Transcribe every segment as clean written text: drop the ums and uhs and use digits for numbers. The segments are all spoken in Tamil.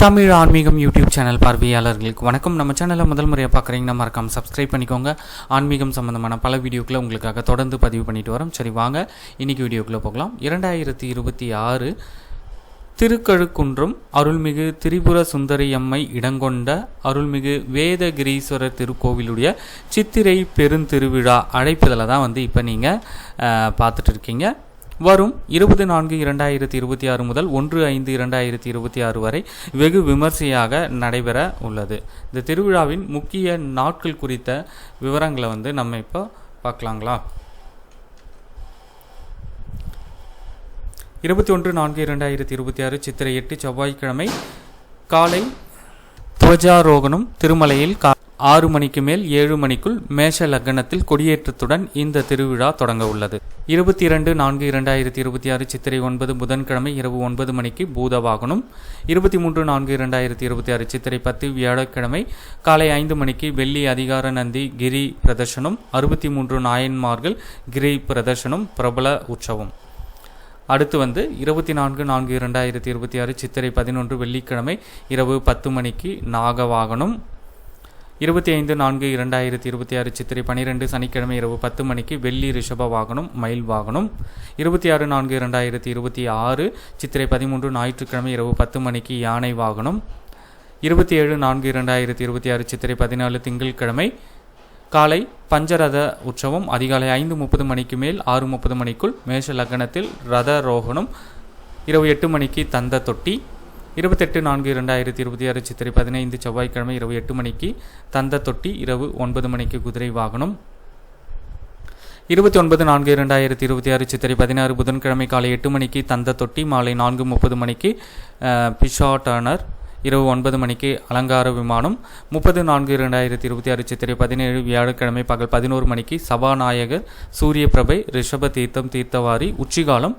தமிழ் ஆன்மீகம் யூடியூப் சேனல் பார்வையாளர்களுக்கு வணக்கம். நம்ம சேனலை முதல் முறையாக பார்க்குறீங்கன்னா மறக்காம சப்ஸ்கிரைப் பண்ணிக்கோங்க. ஆன்மீகம் சம்மந்தமான பல வீடியோக்களை உங்களுக்காக தொடர்ந்து பதிவு பண்ணிட்டு வரோம். சரி வாங்க இன்றைக்கி வீடியோக்குள்ளே போகலாம். 2026 திருக்கழுக்குன்றம் அருள்மிகு திரிபுர சுந்தரியம்மை இடங்கொண்ட அருள்மிகு வேதகிரீஸ்வரர் திருக்கோவிலுடைய சித்திரை பெருந்திருவிழா அழைப்புதலை தான் இப்போ நீங்கள் பார்த்துட்டு இருக்கீங்க. வரும் 20/4/2026 முதல் 1/5/2026 வரை வெகு விமர்சையாக நடைபெற உள்ளது. இந்த திருவிழாவின் முக்கிய நாட்கள் குறித்த விவரங்களை நம்ம இப்போ பார்க்கலாங்களா? 21/4/2026 சித்திரை 8 செவ்வாய்க்கிழமை காலை துவஜாரோகணம் திருமலையில் 6 மணிக்கு மேல் 7 மணிக்குள் மேஷ லக்னத்தில் கொடியேற்றத்துடன் இந்த திருவிழா தொடங்க உள்ளது. 22/4/2026 சித்திரை 9 புதன்கிழமை இரவு 9 மணிக்கு பூதவாகனம். 23/4/2026 சித்திரை 10 வியாழக்கிழமை காலை 5 மணிக்கு வெள்ளி அதிகார நந்தி கிரி பிரதர்ஷனம். 63 நாயன்மார்கள் கிரி பிரதர்ஷனம் பிரபல உற்சவம். அடுத்து 24/4/2026 சித்திரை 11 வெள்ளிக்கிழமை இரவு 10 மணிக்கு நாகவாகனம். 25/4/2026 சித்திரை 12 சனிக்கிழமை இரவு 10 மணிக்கு வெள்ளி ரிஷப வாகனம் மயில் வாகனம். 26/4/2026 சித்திரை 13 ஞாயிற்றுக்கிழமை இரவு 10 மணிக்கு யானை வாகனம். 27/4/2026 சித்திரை 14 திங்கட்கிழமை காலை பஞ்சரத உற்சவம். அதிகாலை 5:30 மணிக்கு மேல் 6:30 மணிக்குள் மேஷ லக்னத்தில் ரத ரோகணம். இரவு 8 மணிக்கு தந்த தொட்டி. 28/4/2026 சித்திரை 15 செவ்வாய்க்கிழமை இரவு 8 மணிக்கு தந்த தொட்டி. இரவு 9 மணிக்கு குதிரை வாகனம். 29/4/2026 சித்திரை 16 புதன்கிழமை காலை 8 மணிக்கு தந்த தொட்டி. மாலை 4:30 மணிக்கு பிஷாட்டனர். இரவு 9 மணிக்கு அலங்கார விமானம். 30/4/2026 சித்திரை 17 வியாழக்கிழமை பகல் 11 மணிக்கு சபாநாயகர் சூரிய பிரபை ரிஷப தீர்த்தம் தீர்த்தவாரி உச்சிகாலம்.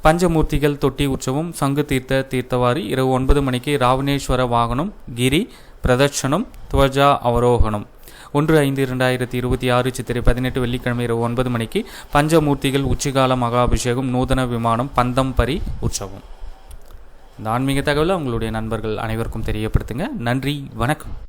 பஞ்சமூர்த்திகள் தொட்டி உற்சவம் சங்கு தீர்த்த தீர்த்தவாரி. இரவு 9 மணிக்கு ராவணேஸ்வர வாகனம் கிரி பிரதட்சணம் துவஜா அவரோகணம். 1/5/2026 சித்திரை 18 வெள்ளிக்கிழமை இரவு 9 மணிக்கு பஞ்சமூர்த்திகள் உச்சிகால மகாபிஷேகம் நூதன விமானம் பந்தம்பரி உற்சவம். இந்த ஆன்மீக தகவலை உங்களுடைய நண்பர்கள் அனைவருக்கும் தெரியப்படுத்துங்க. நன்றி, வணக்கம்.